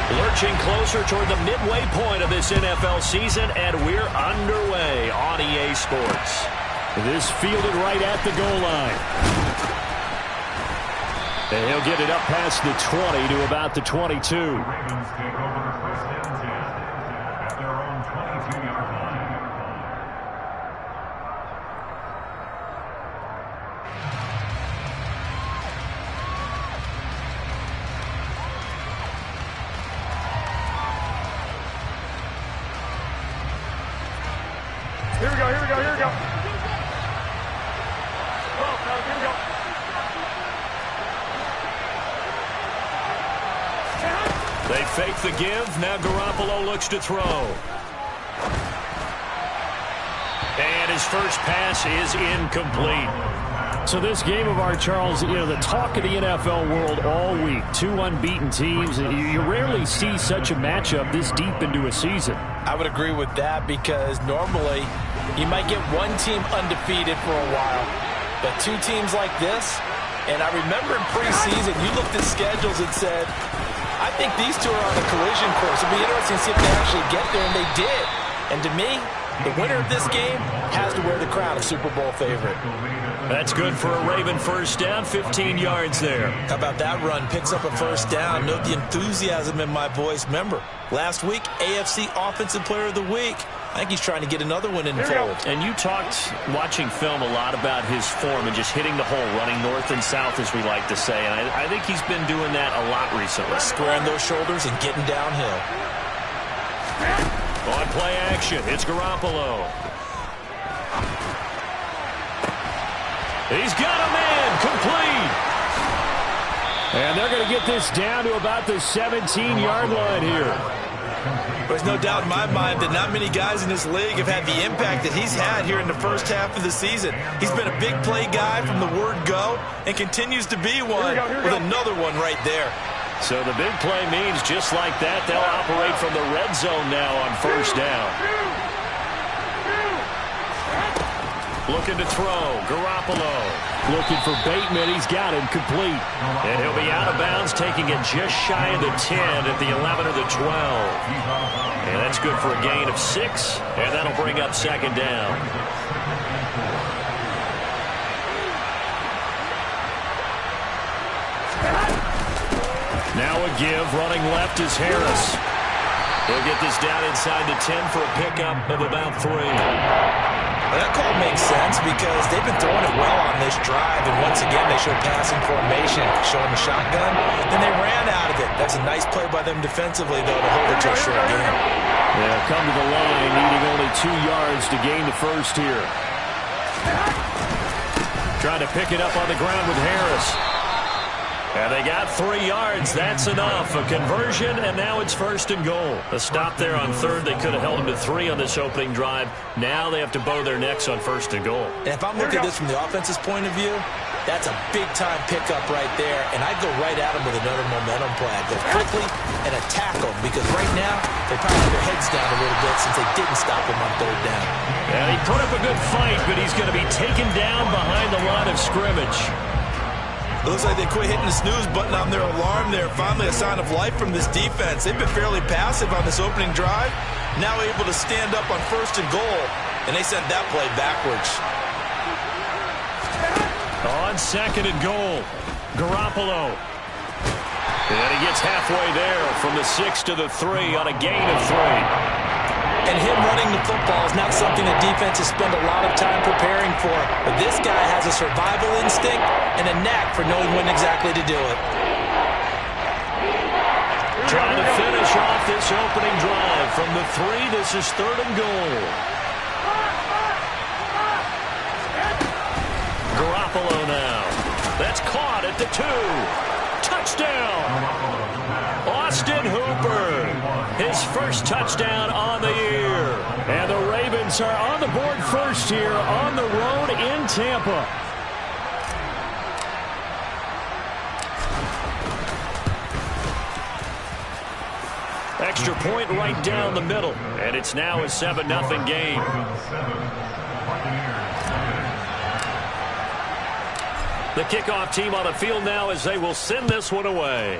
Lurching closer toward the midway point of this NFL season, and we're underway on EA Sports. This fielded right at the goal line. And he'll get it up past the 20 to about the 22. Here we go, here we go, here we go. Oh, here we go. They fake the give. Now Garoppolo looks to throw. And his first pass is incomplete. So this game of ours, Charles, you know, the talk of the NFL world all week. Two unbeaten teams. You rarely see such a matchup this deep into a season. I would agree with that because normally you might get one team undefeated for a while. But two teams like this, and I remember in preseason you looked at schedules and said, I think these two are on a collision course. It'll be interesting to see if they actually get there, and they did. And to me, the winner of this game has to wear the crown of Super Bowl favorite. That's good for a Raven first down, 15 yards there. How about that run? Picks up a first down. Note the enthusiasm in my voice. Remember, last week, AFC Offensive Player of the Week. I think he's trying to get another one in the fold. And you talked, watching film, a lot about his form and just hitting the hole, running north and south, as we like to say. And I think he's been doing that a lot recently. Squaring those shoulders and getting downhill. On play action, it's Garoppolo. He's got a man, complete. And they're going to get this down to about the 17-yard line here. There's no doubt in my mind that not many guys in this league have had the impact that he's had here in the first half of the season. He's been a big play guy from the word go and continues to be one with another one right there. So the big play means just like that, they'll operate from the red zone now on first down. Looking to throw, Garoppolo. Looking for Bateman, he's got him complete. And he'll be out of bounds, taking it just shy of the 10 at the 11 or the 12. And that's good for a gain of 6, and that'll bring up second down. Now a give, running left is Harris. He'll get this down inside the 10 for a pickup of about 3. Well, that call makes sense because they've been throwing it well on this drive, and once again they showed passing formation, showing the shotgun. Then they ran out of it. That's a nice play by them defensively, though, to hold it to a short game. Yeah, come to the line, needing only 2 yards to gain the first here. Trying to pick it up on the ground with Harris. And they got 3 yards. That's enough. A conversion, and now it's first and goal. A stop there on third. They could have held them to 3 on this opening drive. Now they have to bow their necks on first and goal. And if I'm looking at this from the offense's point of view, that's a big-time pickup right there. And I'd go right at them with another momentum play. I'd go quickly and attack them because right now they probably have their heads down a little bit since they didn't stop them on third down. And he put up a good fight, but he's going to be taken down behind the line of scrimmage. It looks like they quit hitting the snooze button on their alarm there. Finally a sign of life from this defense. They've been fairly passive on this opening drive. Now able to stand up on first and goal. And they sent that play backwards. On second and goal, Garoppolo. And he gets halfway there from the 6 to the 3 on a gain of 3. And him running the football is not something that defenses spend a lot of time preparing for. But this guy has a survival instinct and a knack for knowing when exactly to do it. Trying to finish off this opening drive. From the 3, this is third and goal. Garoppolo now. That's caught at the 2. Touchdown! Austin Hooper. His first touchdown on the year. And the Ravens are on the board first here on the road in Tampa. Extra point right down the middle. And it's now a 7-0 game. The kickoff team on the field now as they will send this one away.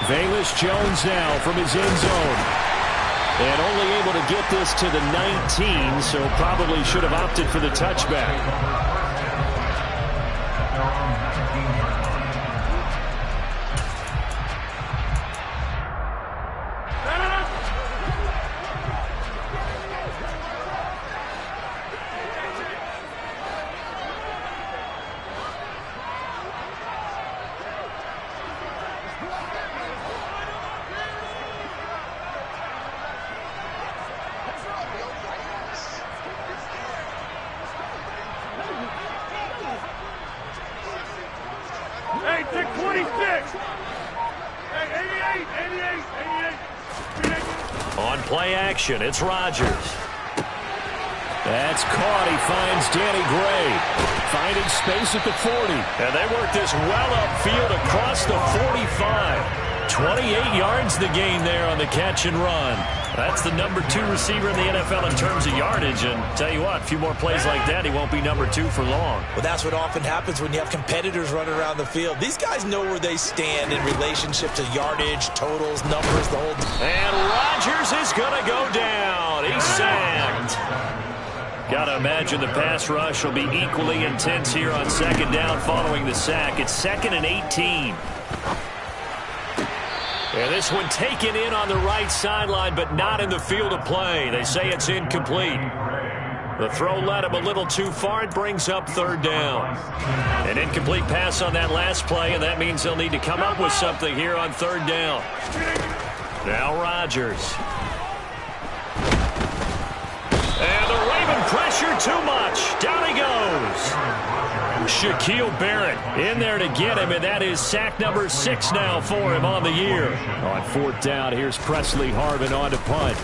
Velus Jones now from his end zone. And only able to get this to the 19, so probably should have opted for the touchback. Hey, take 26. Hey, 88. On play action, it's Rodgers. That's caught. He finds Danny Gray. Finding space at the 40. And they work this well upfield across the 45. 28 yards the gain there on the catch and run. That's the number 2 receiver in the NFL in terms of yardage. And tell you what, a few more plays like that, he won't be number 2 for long. Well, that's what often happens when you have competitors running around the field. These guys know where they stand in relationship to yardage, totals, numbers, the whole... And Rodgers is going to go down. He's sacked. Got to imagine the pass rush will be equally intense here on second down following the sack. It's 2nd and 18. And this one taken in on the right sideline, but not in the field of play. They say it's incomplete. The throw led him a little too far. It brings up 3rd down. An incomplete pass on that last play, and that means they'll need to come up with something here on 3rd down. Now Rodgers. And the Raven pressure too much. Down he goes. Shaquille Barrett in there to get him, and that is sack number 6 now for him on the year. On 4th down, here's Presley Harvin on to punt.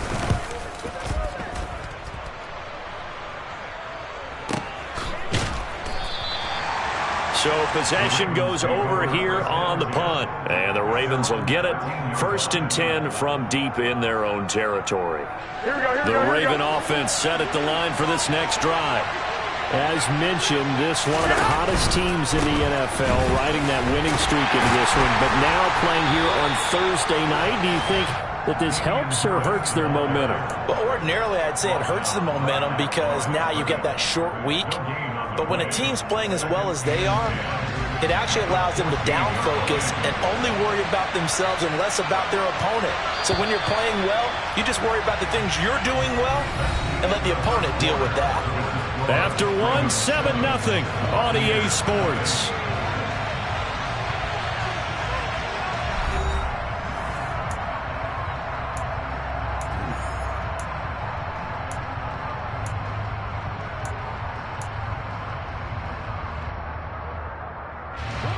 So possession goes over here on the punt, and the Ravens will get it. 1st and 10 from deep in their own territory. The Raven offense set at the line for this next drive. As mentioned, this one of the hottest teams in the NFL, riding that winning streak in this one, but now playing here on Thursday night. Do you think that this helps or hurts their momentum? Well, ordinarily, I'd say it hurts the momentum because now you get that short week. But when a team's playing as well as they are, it actually allows them to down focus and only worry about themselves and less about their opponent. So when you're playing well, you just worry about the things you're doing well and let the opponent deal with that. After 1, 7-0 on EA Sports.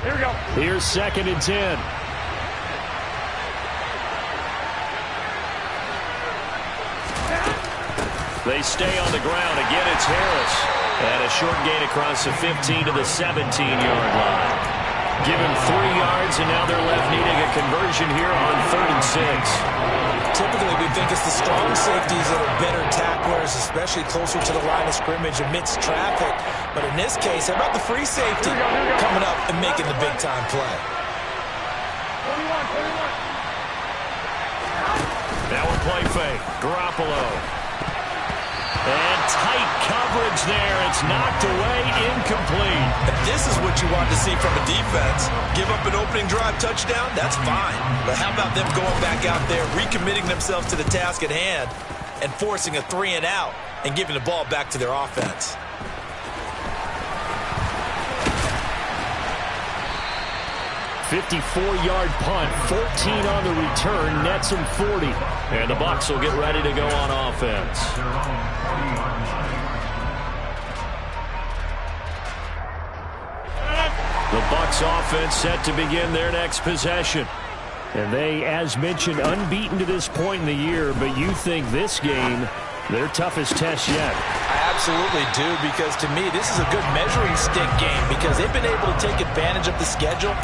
Here we go. Here's 2nd and 10. They stay on the ground. Again, it's Harris. And a short gain across the 15 to the 17-yard line. Give him 3 yards, and now they're left needing a conversion here on 3rd and 6. Typically, we think it's the strong safeties that are better tacklers, especially closer to the line of scrimmage amidst traffic. But in this case, how about the free safety coming up and making the big-time play? 21. Now a play fake. Garoppolo. And tight coverage there. It's knocked away, incomplete. If this is what you want to see from a defense, give up an opening drive touchdown, that's fine. But how about them going back out there, recommitting themselves to the task at hand, and forcing a 3-and-out and giving the ball back to their offense? .54-yard punt, 14 on the return, nets him 40. And the Bucs will get ready to go on offense. The Bucs offense set to begin their next possession. And they, as mentioned, unbeaten to this point in the year, but you think this game, their toughest test yet. I absolutely do, because to me, this is a good measuring stick game because they've been able to take advantage of the schedule.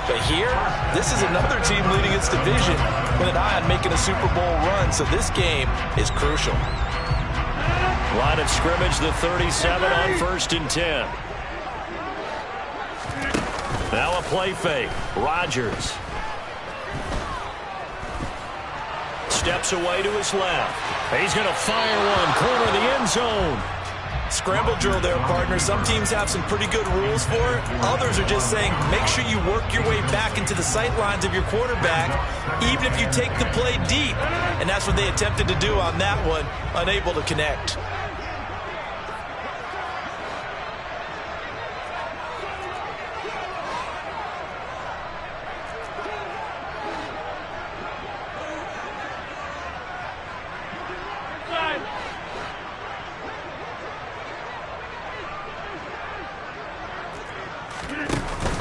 But here, this is another team leading its division with an eye on making a Super Bowl run, so this game is crucial. Line of scrimmage, the 37 on 1st and 10. Now a play fake. Rodgers. steps away to his left. He's going to fire one, corner of the end zone. Scramble drill there, partner. Some teams have some pretty good rules for it. Others are just saying, make sure you work your way back into the sight lines of your quarterback, even if you take the play deep. And that's what they attempted to do on that one, unable to connect.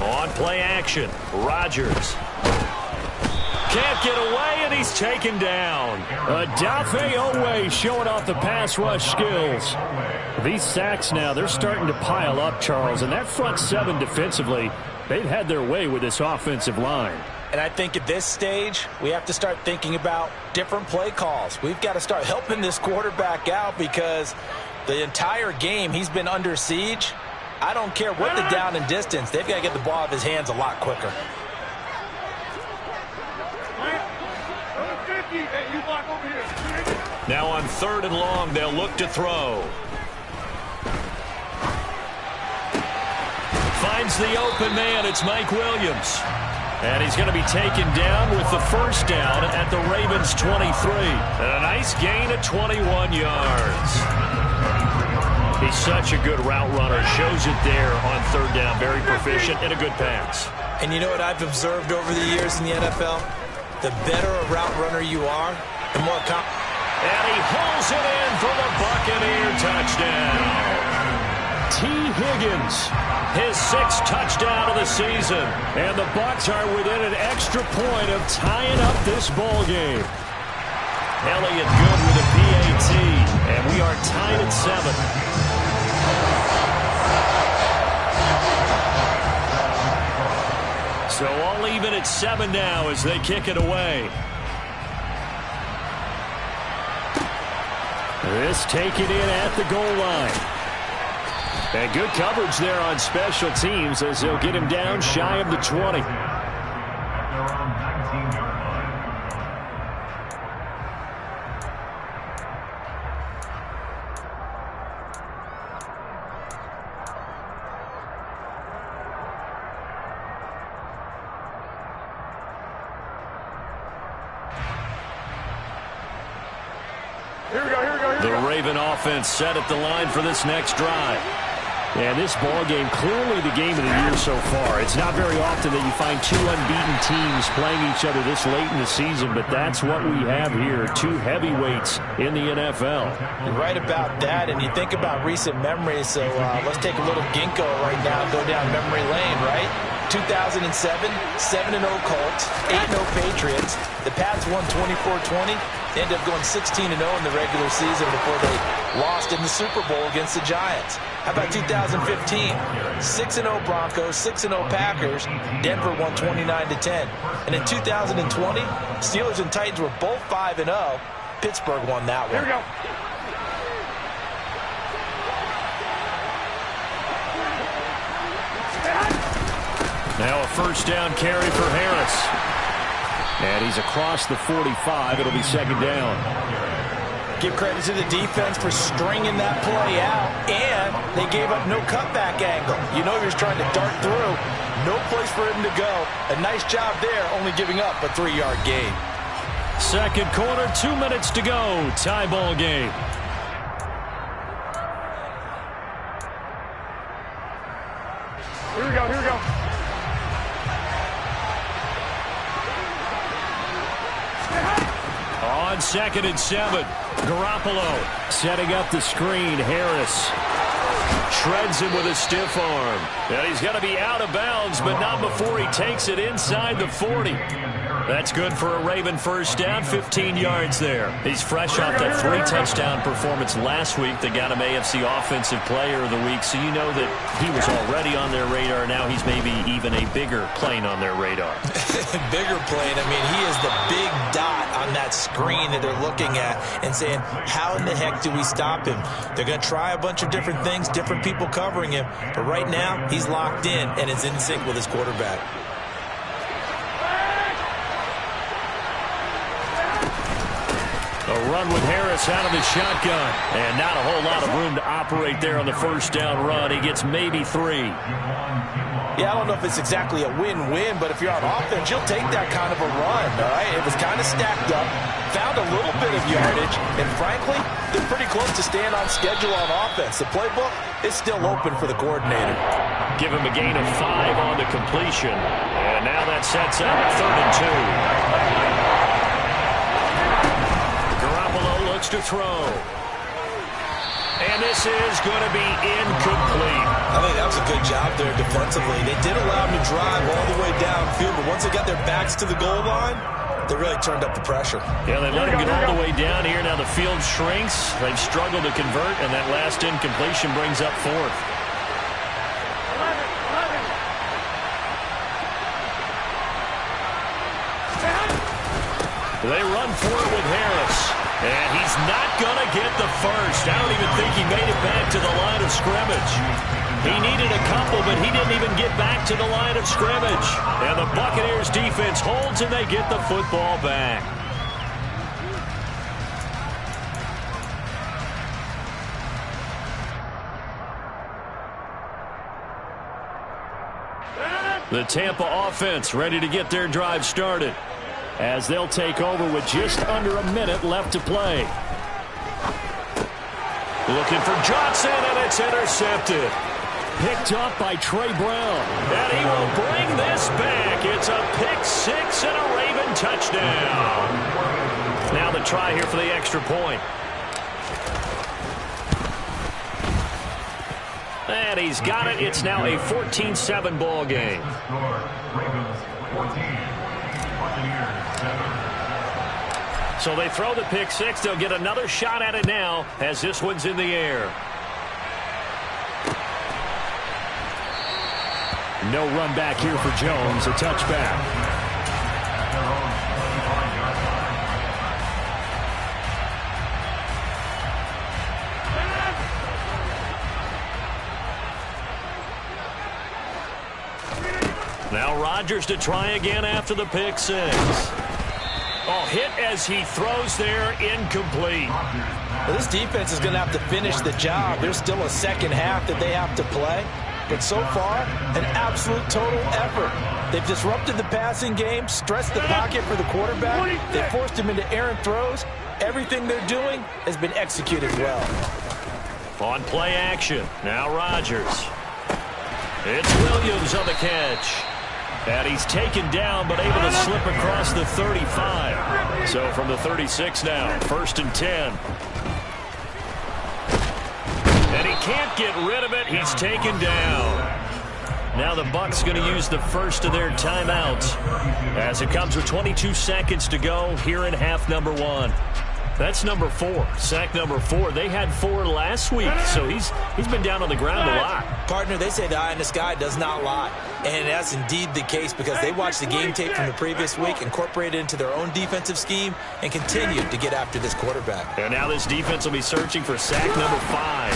On play action, Rodgers. Can't get away, and he's taken down. Odafe Oweh showing off the pass rush skills. These sacks now, they're starting to pile up, Charles, and that front seven defensively, they've had their way with this offensive line. And I think at this stage, we have to start thinking about different play calls. We've got to start helping this quarterback out because the entire game he's been under siege. I don't care what the down and distance. They've got to get the ball out of his hands a lot quicker. Now on 3rd and long, they'll look to throw. Finds the open man. It's Mike Williams. And he's going to be taken down with the first down at the Ravens 23. And a nice gain of 21 yards. He's such a good route runner. Shows it there on 3rd down. Very proficient and a good pass. And you know what I've observed over the years in the NFL? The better a route runner you are, the more and he pulls it in for the Buccaneer touchdown. T. Higgins, his 6th touchdown of the season. And the Bucs are within an extra point of tying up this ball game. Elliott good with a PAT, and we are tied at 7. So all even at 7 now as they kick it away. This taken in at the goal line. And good coverage there on special teams as they'll get him down shy of the 20. The Raven offense set at the line for this next drive. And this ball game, clearly the game of the year so far. It's not very often that you find two unbeaten teams playing each other this late in the season, but that's what we have here, two heavyweights in the NFL. You're right about that, and you think about recent memories, so let's take a little ginkgo right now and go down memory lane, right? 2007, 7-0 Colts, 8-0 Patriots. The Pats won 24-20. They ended up going 16-0 in the regular season before they lost in the Super Bowl against the Giants. How about 2015? 6-0 Broncos, 6-0 Packers. Denver won 29-10. And in 2020, Steelers and Titans were both 5-0. Pittsburgh won that one. Here we go. Now a first down carry for Harris. And he's across the 45. It'll be 2nd down. Give credit to the defense for stringing that play out, and they gave up no cutback angle. You know he was trying to dart through. No place for him to go. A nice job there, only giving up a 3-yard gain. Second quarter, 2 minutes to go. Tie ball game. Here we go, here we go. On 2nd and 7, Garoppolo setting up the screen. Harris shreds him with a stiff arm. And he's going to be out of bounds, but not before he takes it inside the 40. That's good for a Raven first down, 15 yards there. He's fresh off that 3-touchdown performance last week that got him AFC Offensive Player of the Week, so you know that he was already on their radar. Now he's maybe even a bigger plane on their radar. Bigger plane. I mean, he is the big dot on that screen that they're looking at and saying, how in the heck do we stop him? They're going to try a bunch of different things, different people covering him, but right now he's locked in and is in sync with his quarterback. A run with Harris out of the shotgun. And not a whole lot of room to operate there on the first down run. He gets maybe 3. Yeah, I don't know if it's exactly a win-win, but if you're on offense, you'll take that kind of a run, all right? It was kind of stacked up, found a little bit of yardage, and frankly, they're pretty close to staying on schedule on offense. The playbook is still open for the coordinator. Give him a gain of 5 on the completion. And now that sets up 3rd and 2. Garoppolo looks to throw. And this is going to be incomplete. I think that was a good job there defensively. They did allow them to drive all the way downfield, but once they got their backs to the goal line, they really turned up the pressure. Yeah, they let him get all the way down here. Now the field shrinks. They've struggled to convert, and that last incompletion brings up 4th. They run for it with Harris. And he's not going to get the first. I don't even think he made it back to the line of scrimmage. He needed a couple, but he didn't even get back to the line of scrimmage. And the Buccaneers defense holds, and they get the football back. The Tampa offense ready to get their drive started, as they'll take over with just under a minute left to play. Looking for Johnson, and it's intercepted. Picked up by Trey Brown. And he will bring this back. It's a pick 6 and a Raven touchdown. Now the try here for the extra point. And he's got it. It's now a 14-7 ball game. So they throw the pick 6. They'll get another shot at it now as this one's in the air. No run back here for Jones. A touchback. Now Rodgers to try again after the pick 6. Oh, hit as he throws there, incomplete. Well, this defense is going to have to finish the job. There's still a second half that they have to play. But so far, an absolute total effort. They've disrupted the passing game, stressed the pocket for the quarterback. They forced him into errant throws. Everything they're doing has been executed well. On play action, now Rodgers. It's Williams on the catch. And he's taken down, but able to slip across the 35. So from the 36 now, 1st and 10. And he can't get rid of it. He's taken down. Now the Bucs going to use the first of their timeouts as it comes with 22 seconds to go here in half number 1. That's number 4, sack number 4. They had 4 last week, so he's been down on the ground a lot. Partner, they say the eye in the sky does not lie. And that's indeed the case because they watched the game tape from the previous week, incorporated it into their own defensive scheme, and continued to get after this quarterback. And now this defense will be searching for sack number 5.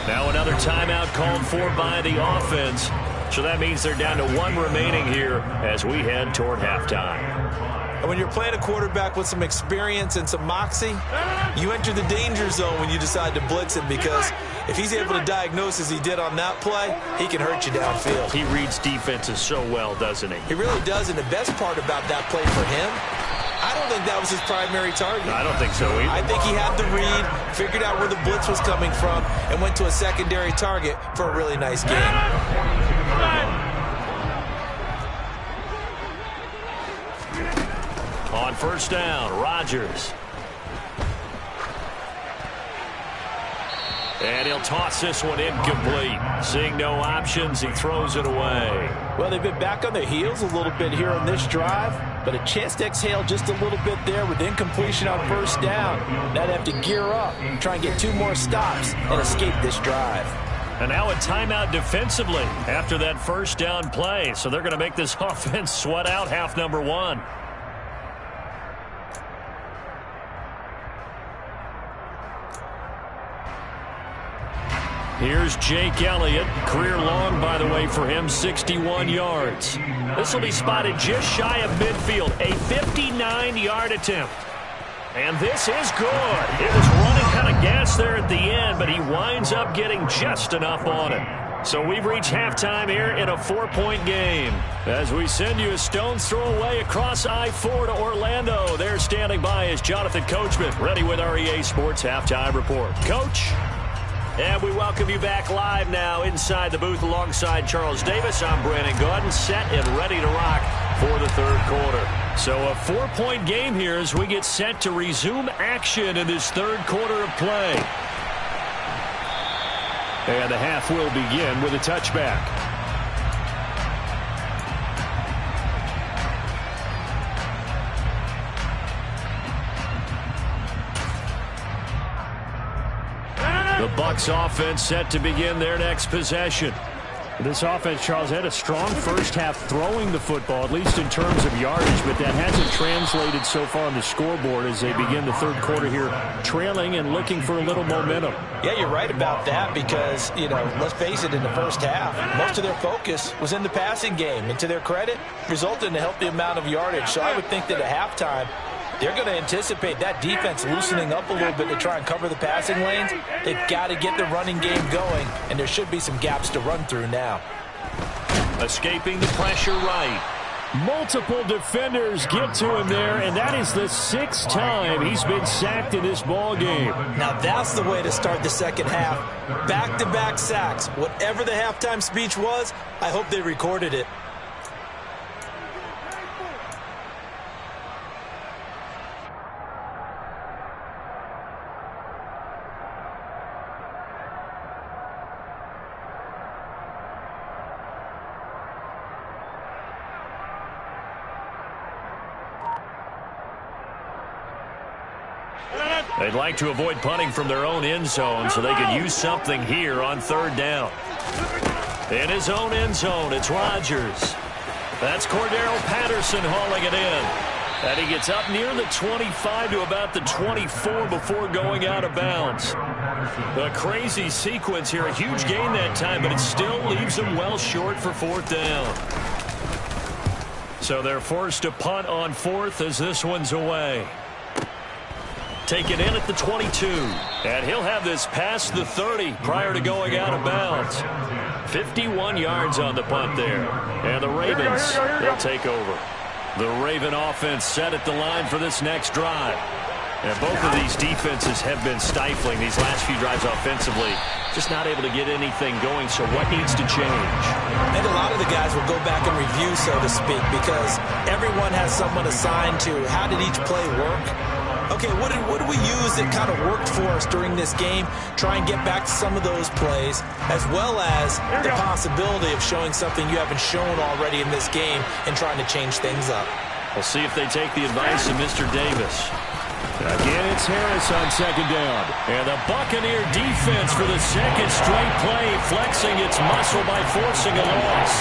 Now another timeout called for by the offense. So that means they're down to 1 remaining here as we head toward halftime. And when you're playing a quarterback with some experience and some moxie, you enter the danger zone when you decide to blitz him because if he's able to diagnose as he did on that play, he can hurt you downfield. He reads defenses so well, doesn't he? He really does, and the best part about that play for him, I don't think that was his primary target. I don't think so either. I think he had the read, figured out where the blitz was coming from, and went to a secondary target for a really nice game. On first down, Rodgers. And he'll toss this one incomplete. Seeing no options, he throws it away. Well, they've been back on their heels a little bit here on this drive, but a chance to exhale just a little bit there with incompletion on first down. Now they have to gear up, try and get 2 more stops, and escape this drive. And now a timeout defensively after that first down play. So they're going to make this offense sweat out half number 1. Here's Jake Elliott. Career long, by the way, for him, 61 yards. This will be spotted just shy of midfield. A 59-yard attempt. And this is good. It was running kind of gas there at the end, but he winds up getting just enough on it. So we've reached halftime here in a 4-point game. As we send you a stone's throw away across I-4 to Orlando. There standing by is Jonathan Coachman, ready with our EA Sports Halftime Report. Coach? And we welcome you back live now inside the booth alongside Charles Davis. I'm Brandon Gaudin, set and ready to rock for the third quarter. So a 4-point game here as we get set to resume action in this third quarter of play. And the half will begin with a touchback. The Bucs offense set to begin their next possession. This offense, Charles, had a strong first half throwing the football, at least in terms of yardage, but that hasn't translated so far on the scoreboard as they begin the third quarter here, trailing and looking for a little momentum. Yeah, you're right about that because, let's face it, in the first half, most of their focus was in the passing game. And to their credit, resulted in a healthy amount of yardage. So I would think that at halftime, they're going to anticipate that defense loosening up a little bit to try and cover the passing lanes. They've got to get the running game going, and there should be some gaps to run through now. Escaping the pressure right. Multiple defenders get to him there, and that is the 6th time he's been sacked in this ball game. Now that's the way to start the second half. Back-to-back sacks. Whatever the halftime speech was, I hope they recorded it. They'd like to avoid punting from their own end zone so they could use something here on third down. In his own end zone, it's Rodgers. That's Cordero Patterson hauling it in. And he gets up near the 25 to about the 24 before going out of bounds. A crazy sequence here. A huge gain that time, but it still leaves them well short for fourth down. So they're forced to punt on fourth as this one's away. Taken in at the 22. And he'll have this past the 30 prior to going out of bounds. 51 yards on the punt there. And the Ravens, they'll take over. The Raven offense set at the line for this next drive. And both of these defenses have been stifling these last few drives offensively. Just not able to get anything going, so what needs to change? And a lot of the guys will go back and review, so to speak, because everyone has someone assigned to how did each play work. Okay, what did we use that kind of worked for us during this game? Try and get back to some of those plays, as well as the possibility of showing something you haven't shown already in this game and trying to change things up. We'll see if they take the advice of Mr. Davis. Again, it's Harris on second down. And the Buccaneer defense for the second straight play, flexing its muscle by forcing a loss.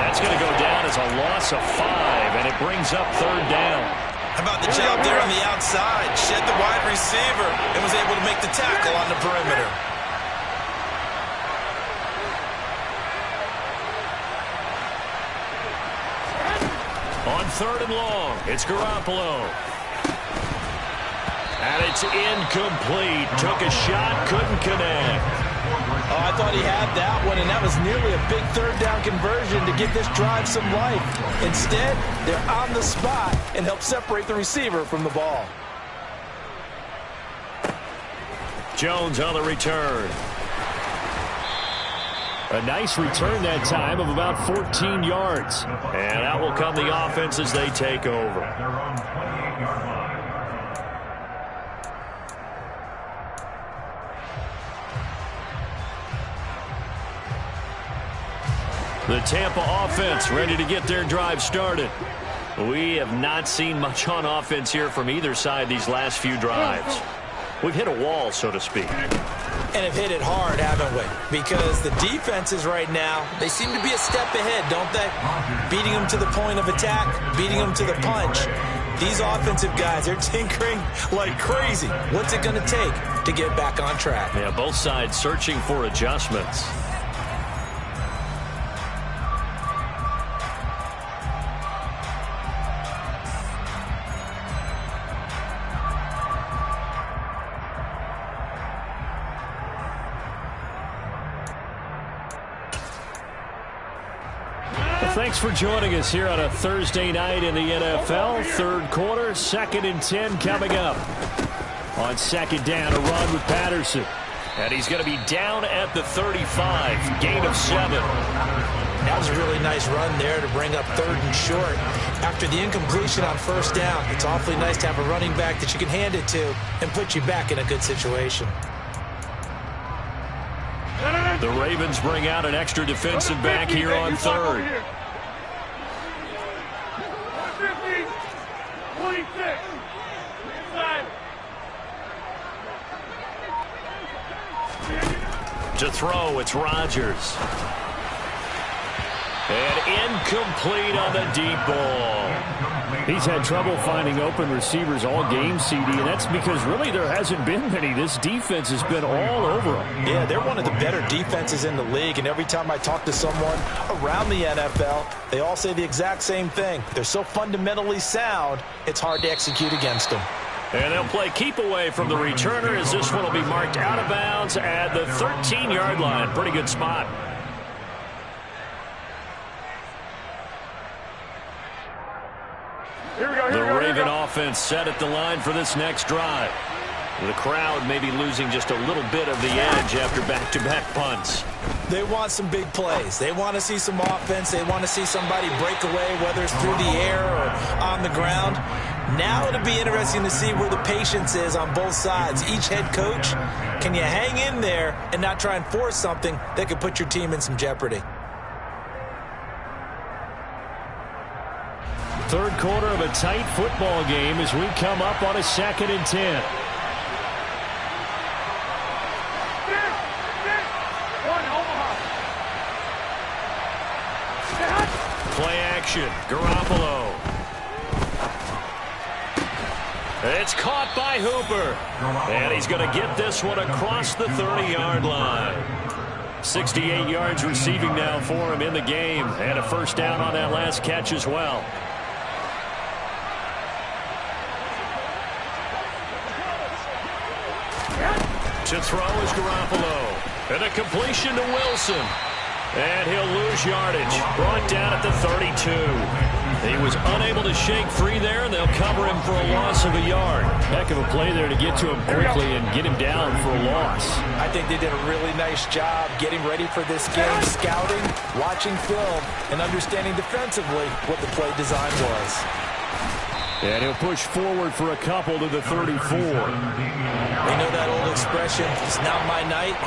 That's going to go down as a loss of 5, and it brings up third down. How about the job there on the outside? Shed the wide receiver and was able to make the tackle on the perimeter. On third and long, it's Garoppolo. And it's incomplete. Took a shot, couldn't connect. Oh, I thought he had that one, and that was nearly a big third down conversion to give this drive some life. Instead, they're on the spot and help separate the receiver from the ball. Jones on the return. A nice return that time of about 14 yards. And out will come the offense as they take over. The Tampa offense ready to get their drive started. We have not seen much on offense here from either side these last few drives. We've hit a wall, so to speak. And have hit it hard, haven't we? Because the defenses right now, they seem to be a step ahead, don't they? Beating them to the point of attack, beating them to the punch. These offensive guys, they're tinkering like crazy. What's it going to take? to get back on track. Yeah, both sides searching for adjustments. Thanks for joining us here on a Thursday night in the NFL. Third quarter, 2nd and 10 coming up. On second down, a run with Patterson. And he's going to be down at the 35, gain of 7. That was a really nice run there to bring up 3rd and short. After the incompletion on 1st down, it's awfully nice to have a running back that you can hand it to and put you back in a good situation. The Ravens bring out an extra defensive back here on 3rd. 26. To throw, it's Rodgers. And incomplete on the deep ball. He's had trouble finding open receivers all game, CD, and that's because really there hasn't been many. This defense has been all over them. Yeah, they're one of the better defenses in the league, and every time I talk to someone around the NFL, they all say the exact same thing. They're so fundamentally sound, it's hard to execute against them. And they'll play keep away from the returner as this one will be marked out of bounds at the 13-yard line. Pretty good spot. The Raven offense set at the line for this next drive. The crowd may be losing just a little bit of the edge after back-to-back punts. They want some big plays. They want to see some offense. They want to see somebody break away, whether it's through the air or on the ground. Now it'll be interesting to see where the patience is on both sides. Each head coach, can you hang in there and not try and force something that could put your team in some jeopardy? Third quarter of a tight football game as we come up on a 2nd and 10. Play action, Garoppolo. It's caught by Hooper. And he's going to get this one across the 30-yard line. 68 yards receiving now for him in the game. And a first down on that last catch as well. To throw is Garoppolo. And a completion to Wilson. And he'll lose yardage. Brought down at the 32. He was unable to shake free there, and they'll cover him for a loss of a yard. Heck of a play there to get to him quickly and get him down for a loss. I think they did a really nice job getting ready for this game, scouting, watching film, and understanding defensively what the play design was. And he'll push forward for a couple to the 34. You know that old expression, it's not my night?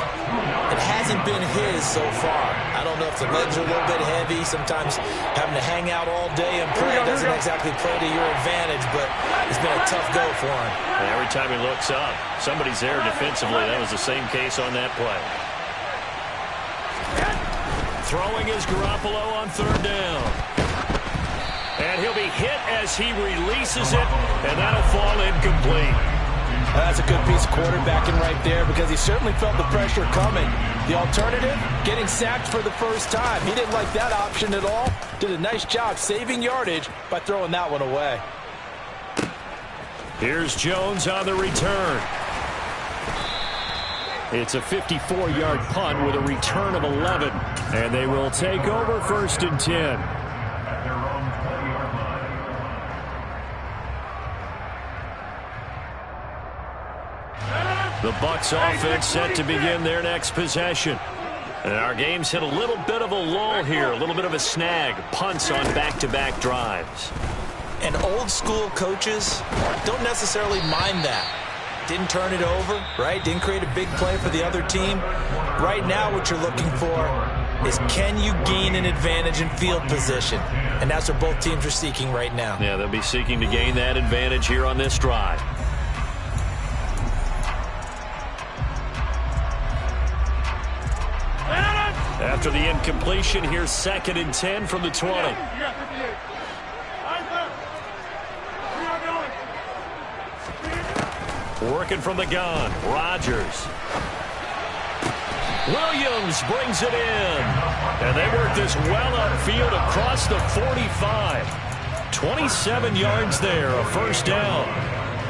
It hasn't been his so far. I don't know if the legs are a little bit heavy. Sometimes having to hang out all day and play doesn't exactly play to your advantage, but it's been a tough go for him. And every time he looks up, somebody's there defensively. That was the same case on that play. Throwing is Garoppolo on 3rd down. And he'll be hit as he releases it, and that'll fall incomplete. That's a good piece of quarterbacking right there because he certainly felt the pressure coming. The alternative, getting sacked for the first time. He didn't like that option at all. Did a nice job saving yardage by throwing that one away. Here's Jones on the return. It's a 54-yard punt with a return of 11. And they will take over 1st and 10. The Bucs offense set to begin their next possession. And our game's hit a little bit of a lull here, a little bit of a snag. Punts on back-to-back drives. And old school coaches don't necessarily mind that. Didn't turn it over, right? Didn't create a big play for the other team. Right now what you're looking for is can you gain an advantage in field position? And that's what both teams are seeking right now. Yeah, they'll be seeking to gain that advantage here on this drive. After the incompletion, here's 2nd and 10 from the 20. Working from the gun. Rodgers. Williams brings it in. And they work this well upfield across the 45. 27 yards there, a first down.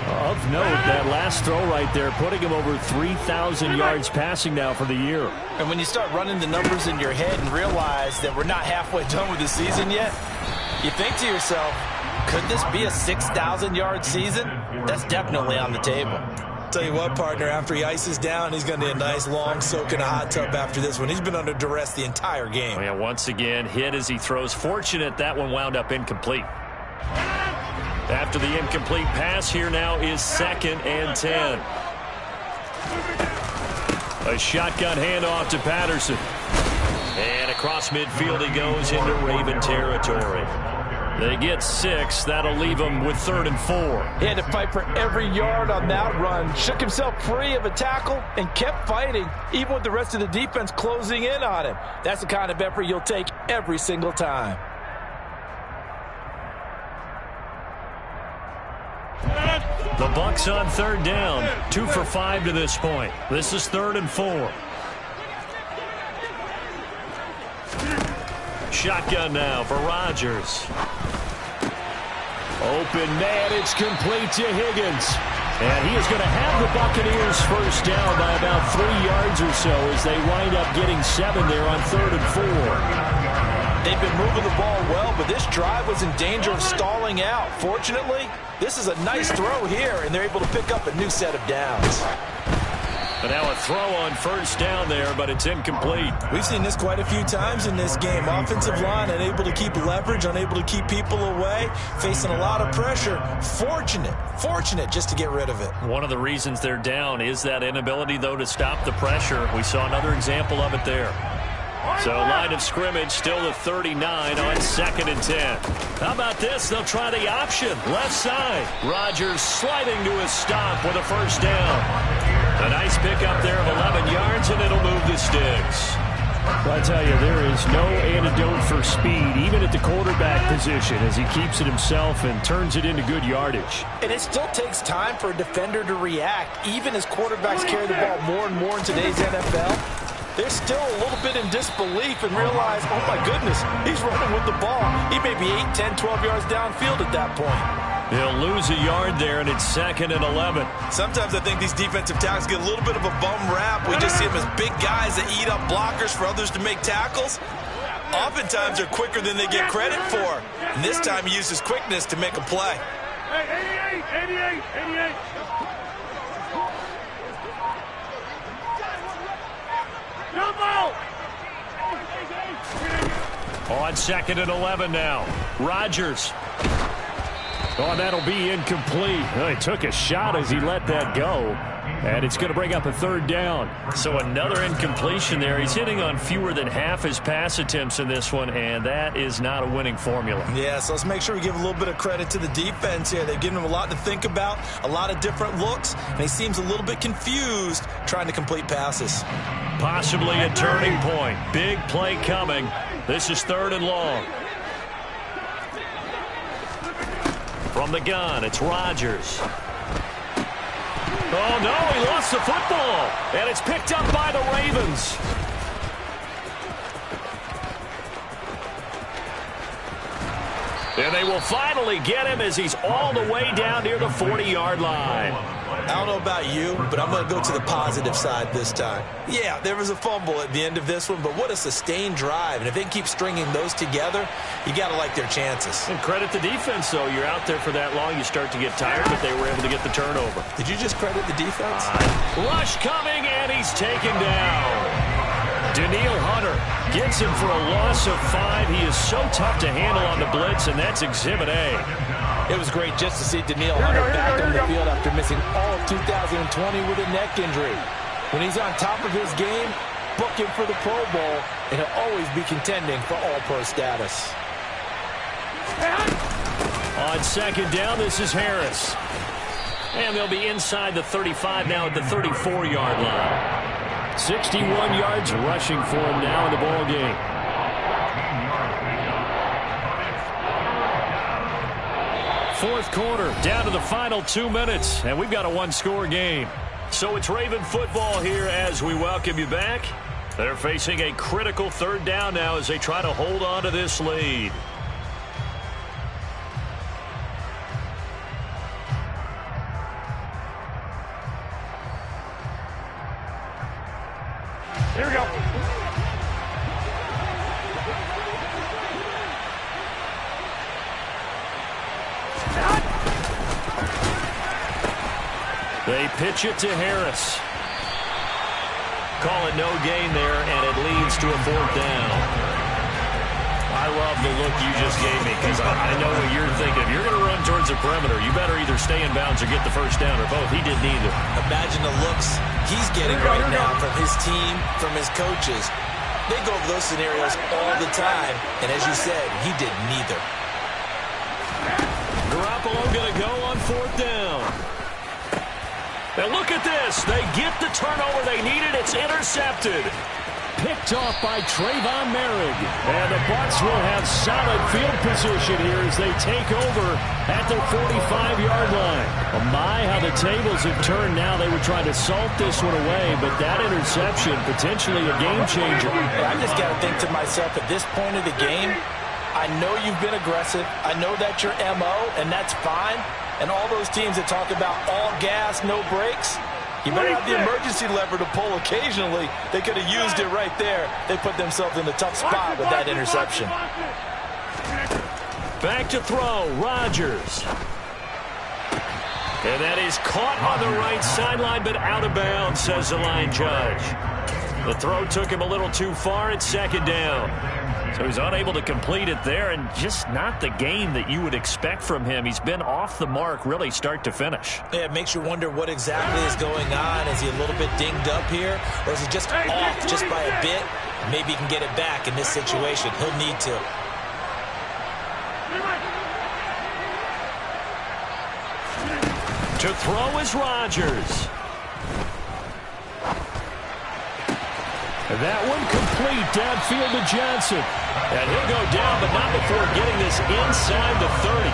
Of note, that last throw right there, putting him over 3,000 yards passing now for the year. And when you start running the numbers in your head and realize that we're not halfway done with the season yet, you think to yourself, could this be a 6,000-yard season? That's definitely on the table. Tell you what, partner, after he ices down, he's going to need a nice long soak in a hot tub after this one. He's been under duress the entire game. Yeah, once again, hit as he throws. Fortunate that one wound up incomplete. After the incomplete pass, here now is 2nd and 10. A shotgun handoff to Patterson. And across midfield he goes into Raven territory. They get 6. That'll leave them with 3rd and 4. He had to fight for every yard on that run. Shook himself free of a tackle and kept fighting, even with the rest of the defense closing in on him. That's the kind of effort you'll take every single time. The Bucs on 3rd down. 2 for 5 to this point. This is 3rd and 4. Shotgun now for Rodgers. Open man, it's complete to Higgins. And he is going to have the Buccaneers first down by about 3 yards or so as they wind up getting 7 there on 3rd and 4. They've been moving the ball well, but this drive was in danger of stalling out. Fortunately, this is a nice throw here, and they're able to pick up a new set of downs. And now a throw on first down there, but it's incomplete. We've seen this quite a few times in this game. Offensive line unable to keep leverage, unable to keep people away, facing a lot of pressure. Fortunate just to get rid of it. One of the reasons they're down is that inability, though, to stop the pressure. We saw another example of it there. So line of scrimmage still the 39 on 2nd and 10. How about this? They'll try the option. Left side. Rodgers sliding to his stop with a first down. A nice pickup there of 11 yards, and it'll move the sticks. Well, I tell you, there is no antidote for speed, even at the quarterback position, as he keeps it himself and turns it into good yardage. And it still takes time for a defender to react, even as quarterbacks carry the ball more and more in today's NFL. They're still a little bit in disbelief and realize, oh my goodness, he's running with the ball. He may be 8, 10, 12 yards downfield at that point. He'll lose a yard there, and it's 2nd and 11. Sometimes I think these defensive tackles get a little bit of a bum rap. We just see them as big guys that eat up blockers for others to make tackles. Oftentimes they're quicker than they get credit for. And this time he uses quickness to make a play. Hey, 88. Jump out! On 2nd and 11 now. Rodgers. Oh, that'll be incomplete. Well, he took a shot as he let that go. And it's going to bring up a 3rd down. So another incompletion there. He's hitting on fewer than half his pass attempts in this one, and that is not a winning formula. Yeah, so let's make sure we give a little bit of credit to the defense here. They've given him a lot to think about, a lot of different looks, and he seems a little bit confused trying to complete passes. Possibly a turning point. Big play coming. This is 3rd and long. From the gun, it's Rodgers. Oh, no, he lost the football. And it's picked up by the Ravens. And they will finally get him as he's all the way down near the 40-yard line. I don't know about you, but I'm going to go to the positive side this time. Yeah, there was a fumble at the end of this one, but what a sustained drive. And if they can keep stringing those together, you got to like their chances. And credit the defense, though. You're out there for that long, you start to get tired, but they were able to get the turnover. Did you just credit the defense? Rush coming, and he's taken down. Danielle Hunter gets him for a loss of 5. He is so tough to handle on the blitz, and that's Exhibit A. It was great just to see Danielle Hunter back on the field after missing all of 2020 with a neck injury. When he's on top of his game, book him for the Pro Bowl, and he'll always be contending for All-Pro status. On 2nd down, this is Harris. And they'll be inside the 35 now at the 34-yard line. 61 yards rushing for him now in the ball game. Fourth quarter, down to the final 2 minutes, and we've got a one-score game. So it's Raven football here as we welcome you back. They're facing a critical third down now as they try to hold on to this lead. Here we go. They pitch it to Harris. Call it no gain there, and it leads to a fourth down. I love the look you just gave me because I know what you're thinking. If you're going to run towards the perimeter, you better either stay in bounds or get the first down, or both. He did neither. Imagine the looks he's getting right now from his team, from his coaches. They go over those scenarios all the time, and as you said, he did neither. Garoppolo going to go on fourth down. And look at this. They get the turnover they needed. It's intercepted. Picked off by Trayvon Merrick. And the Bucs will have solid field position here as they take over at their 45-yard line. Oh my, how the tables have turned now. They were trying to salt this one away, but that interception, potentially a game changer. I just got to think to myself, at this point of the game, I know you've been aggressive. I know that's your MO, and that's fine. And all those teams that talk about all gas, no brakes, you better have the emergency lever to pull occasionally. They could have used it right there. They put themselves in a tough spot with that interception. Back to throw, Rodgers. And that is caught on the right sideline, but out of bounds, says the line judge. The throw took him a little too far. It's second down. So he's unable to complete it there, and just not the game that you would expect from him. He's been off the mark really start to finish. Yeah, it makes you wonder what exactly is going on. Is he a little bit dinged up here, or is he just off just by a bit? Maybe he can get it back in this situation. He'll need to. To throw is Rodgers. And that one complete downfield to Johnson. And he'll go down, but not before getting this inside the 30.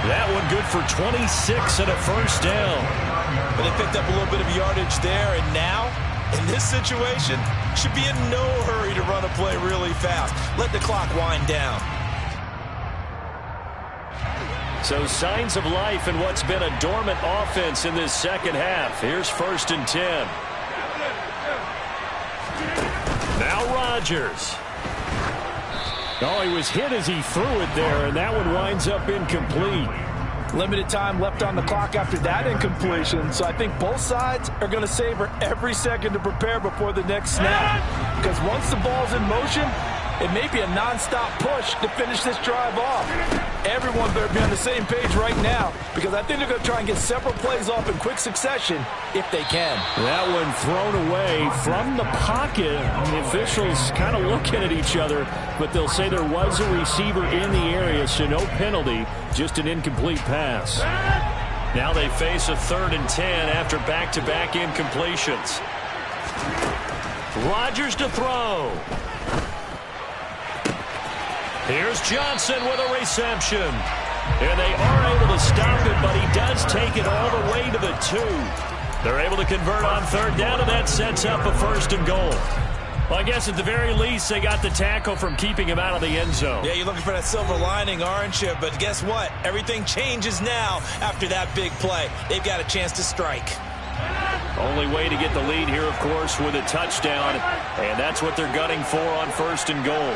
That one good for 26 and a first down. But they picked up a little bit of yardage there, and now, in this situation, should be in no hurry to run a play really fast. Let the clock wind down. So signs of life in what's been a dormant offense in this second half. Here's 1st and 10. Now Rodgers. Oh, he was hit as he threw it there, and that one winds up incomplete. Limited time left on the clock after that incompletion, so I think both sides are going to savor every second to prepare before the next snap. Because once the ball's in motion, it may be a non-stop push to finish this drive off. Everyone better be on the same page right now, because I think they're going to try and get several plays off in quick succession if they can. That one thrown away from the pocket. The officials kind of looking at each other, but they'll say there was a receiver in the area, so no penalty, just an incomplete pass. Now they face a 3rd and 10 after back-to-back incompletions. Rodgers to throw. Here's Johnson with a reception. And they are able to stop it, but he does take it all the way to the 2. They're able to convert on 3rd down, and that sets up a 1st and goal. Well, I guess at the very least, they got the tackle from keeping him out of the end zone. Yeah, you're looking for that silver lining, aren't you? But guess what? Everything changes now after that big play. They've got a chance to strike. Only way to get the lead here, of course, with a touchdown, and that's what they're gunning for on 1st and goal.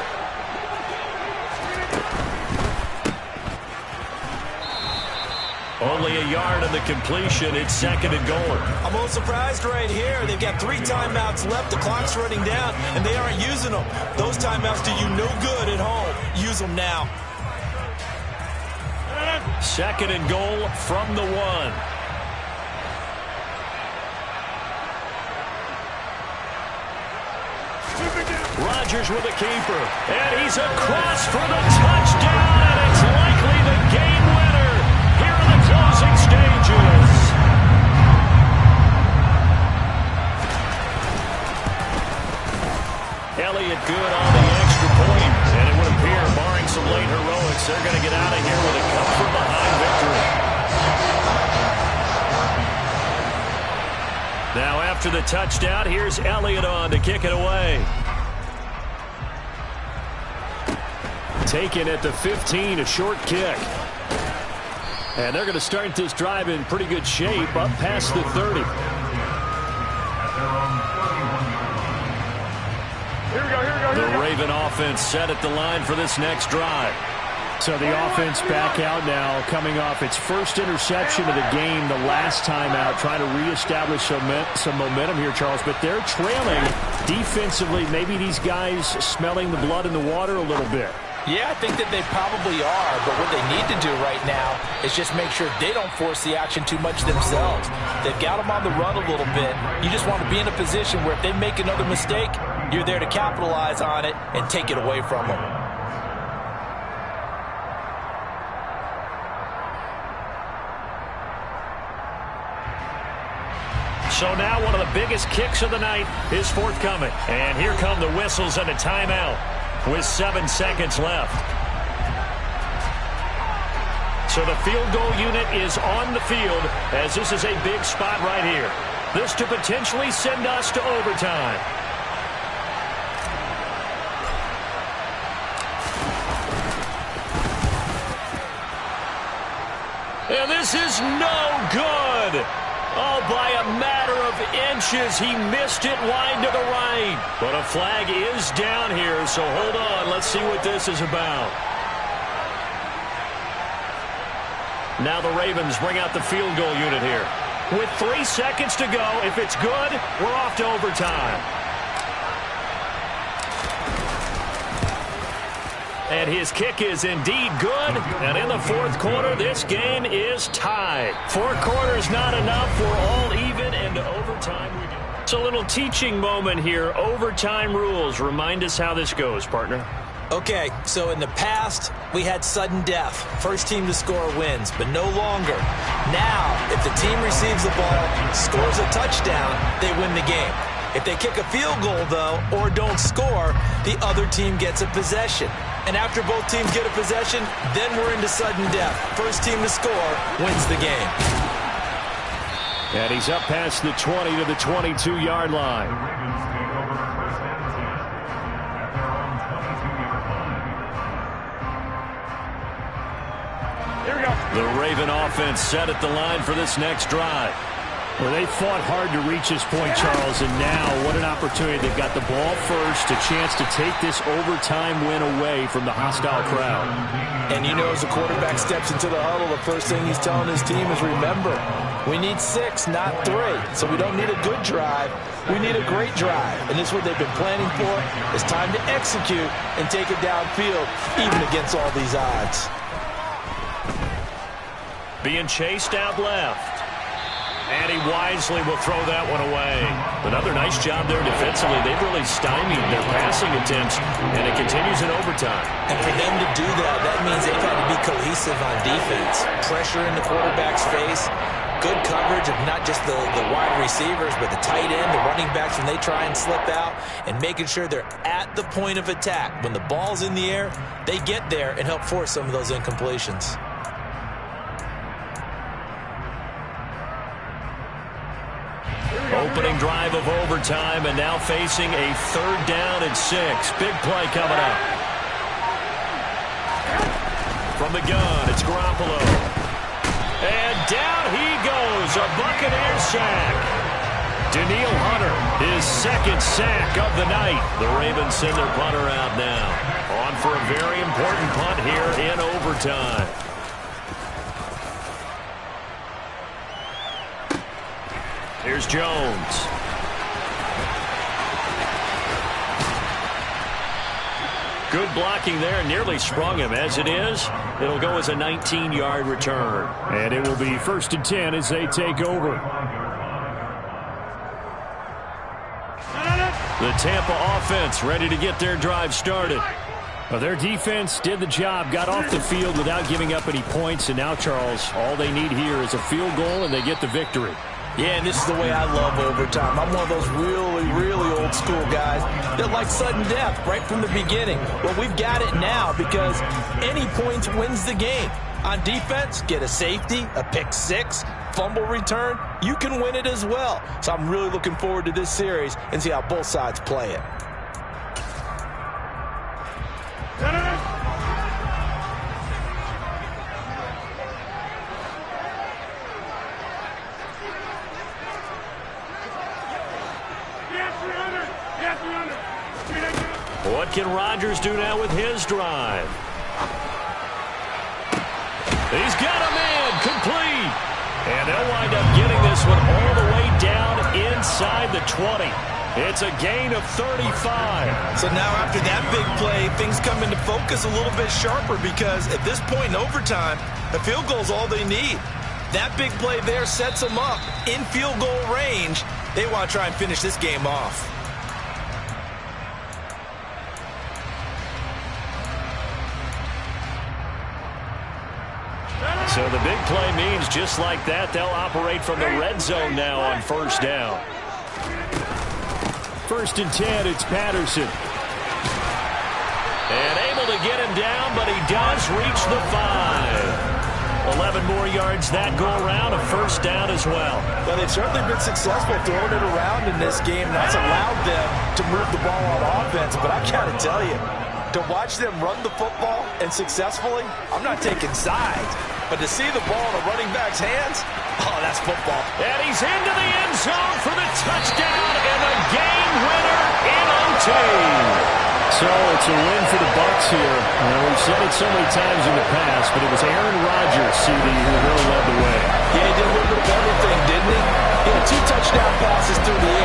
Only a yard on the completion. It's 2nd and goal. I'm a little surprised right here. They've got 3 timeouts left. The clock's running down, and they aren't using them. Those timeouts do you no good at home. Use them now. 2nd and goal from the 1. Rodgers with a keeper. And he's across for the touchdown, and it's likely the game winner here in the closing stages. Elliott good on the extra point, and it would appear, barring some late heroics, they're going to get out of here with a come-from-behind victory. after the touchdown. Here's Elliott on to kick it away. Taken at the 15, a short kick. And they're going to start this drive in pretty good shape, up past the 30. The Raven offense set at the line for this next drive. So the offense back out now, coming off its first interception of the game the last time out, trying to reestablish some momentum here, Charles. But they're trailing defensively. Maybe these guys smelling the blood in the water a little bit. Yeah, I think that they probably are, but what they need to do right now is just make sure they don't force the action too much themselves. They've got them on the run a little bit. You just want to be in a position where if they make another mistake, you're there to capitalize on it and take it away from them. So now one of the biggest kicks of the night is forthcoming. And here come the whistles and a timeout with 7 seconds left. So the field goal unit is on the field as this is a big spot right here. This to potentially send us to overtime. And this is no good. Oh, by a matter of inches, he missed it wide to the right. But a flag is down here, so hold on. Let's see what this is about. Now the Ravens bring out the field goal unit here. With 3 seconds to go, if it's good, we're off to overtime. And his kick is indeed good. And in the fourth quarter, this game is tied. 4 quarters not enough. We're all even, and to overtime we go. It's a little teaching moment here. Overtime rules. Remind us how this goes, partner. Okay, so in the past, we had sudden death. First team to score wins, but no longer. Now, if the team receives the ball, scores a touchdown, they win the game. If they kick a field goal, though, or don't score, the other team gets a possession. And after both teams get a possession, then we're into sudden death. First team to score wins the game. And he's up past the 20 to the 22-yard line. Here we go. The Raven offense set at the line for this next drive. Well, they fought hard to reach this point, Charles, and now what an opportunity. They've got the ball first, a chance to take this overtime win away from the hostile crowd. And you know, as the quarterback steps into the huddle, the first thing he's telling his team is, remember, we need 6, not 3. So we don't need a good drive. We need a great drive. And this is what they've been planning for. It's time to execute and take it downfield, even against all these odds. Being chased out left. And he wisely will throw that one away. Another nice job there defensively. They've really stymied their passing attempts, and it continues in overtime. And for them to do that, that means they've had to be cohesive on defense. Pressure in the quarterback's face, good coverage of not just the wide receivers, but the tight end, the running backs when they try and slip out, and making sure they're at the point of attack. When the ball's in the air, they get there and help force some of those incompletions. Opening drive of overtime, and now facing a 3rd down and 6. Big play coming up. From the gun, it's Garoppolo. And down he goes, a Buccaneer sack. Danielle Hunter, his 2nd sack of the night. The Ravens send their punter out now. On for a very important punt here in overtime. Here's Jones. Good blocking there, nearly sprung him. As it is, it'll go as a 19-yard return. And it will be 1st and 10 as they take over. The Tampa offense ready to get their drive started. Well, their defense did the job, got off the field without giving up any points, and now, Charles, all they need here is a field goal, and they get the victory. Yeah, and this is the way I love overtime. I'm one of those really, really old school guys that like sudden death right from the beginning. Well, we've got it now because any points wins the game. On defense, get a safety, a pick six, fumble return, you can win it as well. So I'm really looking forward to this series and see how both sides play it. What can Rodgers do now with his drive? He's got a man complete. And they'll wind up getting this one all the way down inside the 20. It's a gain of 35. So now after that big play, things come into focus a little bit sharper because at this point in overtime, the field goal is all they need. That big play there sets them up in field goal range. They want to try and finish this game off. So the big play means just like that, they'll operate from the red zone now on first down. 1st and 10, it's Patterson. And able to get him down, but he does reach the 5. 11 more yards that go around, a first down as well. Well, they've certainly been successful throwing it around in this game. That's allowed them to move the ball on offense. But I got to tell you, to watch them run the football and successfully, I'm not taking sides. But to see the ball in a running back's hands, oh, that's football. And he's into the end zone for the touchdown and the game winner in OT. So it's a win for the Bucs here. We've said it so many times in the past, but it was Aaron Rodgers, CD, who really led the way. Yeah, he did a little bit of everything, didn't he? He had 2 touchdown passes through the air.